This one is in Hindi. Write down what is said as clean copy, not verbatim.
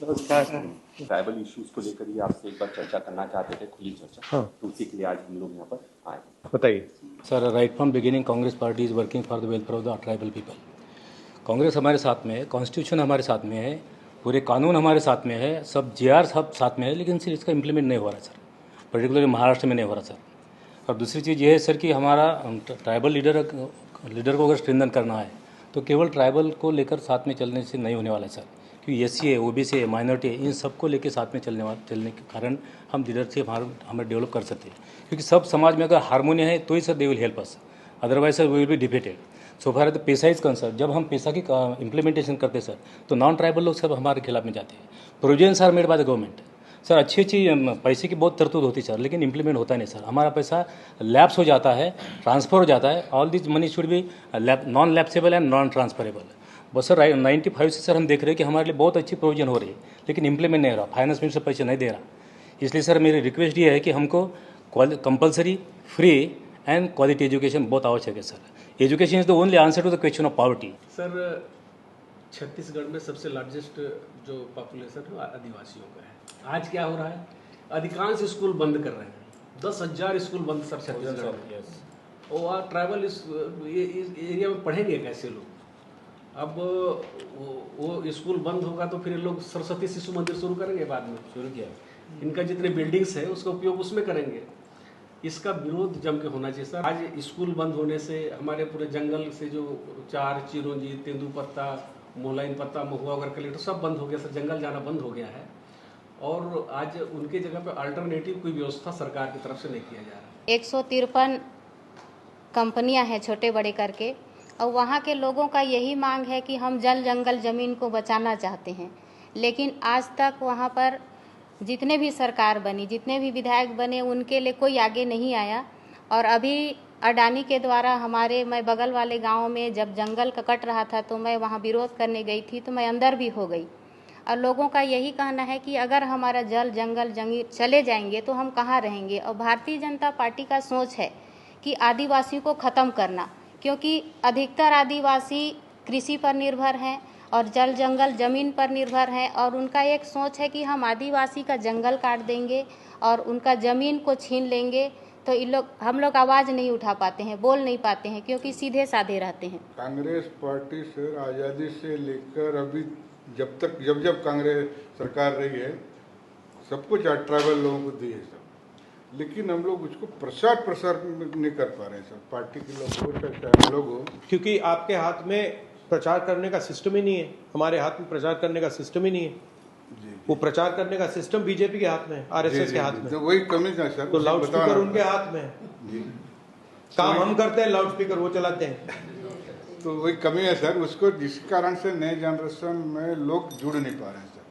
नमस्कार। ट्राइबल इश्यूज को लेकर ही आपसे एक बार चर्चा करना चाहते थे, खुली चर्चा। हाँ। तो उसी के लिए आज हम लोग यहाँ पर आए। बताइए sir, right from beginning Congress party is working for the welfare of the tribal people. Congress हमारे साथ में है, कॉन्स्टिट्यूशन हमारे साथ में है, पूरे कानून हमारे साथ में है, सब जेआर सब साथ में है, लेकिन सिर्फ इसका इम्प्लीमेंट नहीं हो रहा है सर। पर्टिकुलरली महाराष्ट्र में नहीं हो रहा सर। और दूसरी चीज़ ये है सर कि हमारा ट्राइबल लीडर को अगर स्ट्रेंथन करना है तो केवल ट्राइबल को लेकर साथ में चलने से नहीं होने वाला है सर, क्योंकि एससी है, ओबीसी है, माइनॉरिटी है, इन सबको लेकर साथ में चलने के कारण हम लीडरशिप हमें डेवलप कर सकते हैं। क्योंकि सब समाज में अगर हारमोनी है तो ही sir they will help us, otherwise sir we will be defeated. So far the paisa is concerned, जब हम पैसा की इम्प्लीमेंटेशन करते हैं सर तो नॉन ट्राइबल लोग सब हमारे खिलाफ में जाते हैं। Provisions are made by the government sir, अच्छी पैसे की बहुत तरतूद होती है सर, लेकिन इंप्लीमेंट होता नहीं सर। हमारा पैसा लैप्स हो जाता है, ट्रांसफ़र हो जाता है। All this money should be non lapsable and non transferable. बस सर 95 से सर हम देख रहे हैं कि हमारे लिए बहुत अच्छी प्रोविजन हो रही है, लेकिन इंप्लीमेंट नहीं हो रहा, फाइनेंस मिनिस्टर पैसे नहीं दे रहा। इसलिए सर मेरी रिक्वेस्ट ये है कि हमको compulsory, free and quality education बहुत आवश्यक है sir. Education is the only answer to the question of poverty. Sir, Chhattisgarh में सबसे लार्जेस्ट जो पॉपुलेशन है आदिवासियों का है। आज क्या हो रहा है, अधिकांश स्कूल बंद कर रहे हैं। 10,000 स्कूल बंद सर छत्तीसगढ़ में। और ट्राइबल इस एरिया में पढ़ेंगे कैसे लोग? अब वो स्कूल बंद होगा तो फिर लोग सरस्वती शिशु मंदिर शुरू करेंगे, बाद में शुरू किया। इनका जितने बिल्डिंग्स है उसका उपयोग उसमें करेंगे। इसका विरोध जम के होना चाहिए सर। आज स्कूल बंद होने से हमारे पूरे जंगल से जो चार चिरौंजी, तेंदुपत्ता, मोलाइन पत्ता, महुआ वगैरह कलेक्टर सब बंद हो गया सर, जंगल जाना बंद हो गया है। और आज उनके जगह पे अल्टरनेटिव कोई व्यवस्था सरकार की तरफ से नहीं किया जा रहा। 153 कंपनियां हैं छोटे बड़े करके, और वहाँ के लोगों का यही मांग है कि हम जल जंगल ज़मीन को बचाना चाहते हैं। लेकिन आज तक वहाँ पर जितने भी सरकार बनी, जितने भी विधायक बने, उनके लिए कोई आगे नहीं आया। और अभी अडानी के द्वारा मैं बगल वाले गाँव में जब जंगल का कट रहा था तो मैं वहाँ विरोध करने गई थी, तो मैं अंदर भी हो गई। और लोगों का यही कहना है कि अगर हमारा जल जंगल जमीन चले जाएंगे तो हम कहाँ रहेंगे। और भारतीय जनता पार्टी का सोच है कि आदिवासी को ख़त्म करना, क्योंकि अधिकतर आदिवासी कृषि पर निर्भर हैं और जल जंगल ज़मीन पर निर्भर हैं। और उनका एक सोच है कि हम आदिवासी का जंगल काट देंगे और उनका ज़मीन को छीन लेंगे तो हम लोग आवाज़ नहीं उठा पाते हैं, बोल नहीं पाते हैं, क्योंकि सीधे साधे रहते हैं। कांग्रेस पार्टी सर आज़ादी से लेकर अभी जब कांग्रेस सरकार रही है सब कुछ ट्राइबल लोगों को दी है सर, लेकिन हम लोग उसको प्रसार नहीं कर पा रहे हैं सर। पार्टी के लोग हो चाहे लोग हो, क्योंकि आपके हाथ में प्रचार करने का सिस्टम ही नहीं है, हमारे हाथ में प्रचार करने का सिस्टम ही नहीं है। वो प्रचार करने का सिस्टम बीजेपी के हाथ में है, आरएसएस के हाथ में। तो वही कमी है सर। तो लाउड स्पीकर उनके हाथ में है, काम हम करते हैं, लाउड स्पीकर वो चलाते हैं। तो वही कमी है सर, उसको जिस कारण से नए जनरेशन में लोग जुड़ नहीं पा रहे हैं सर।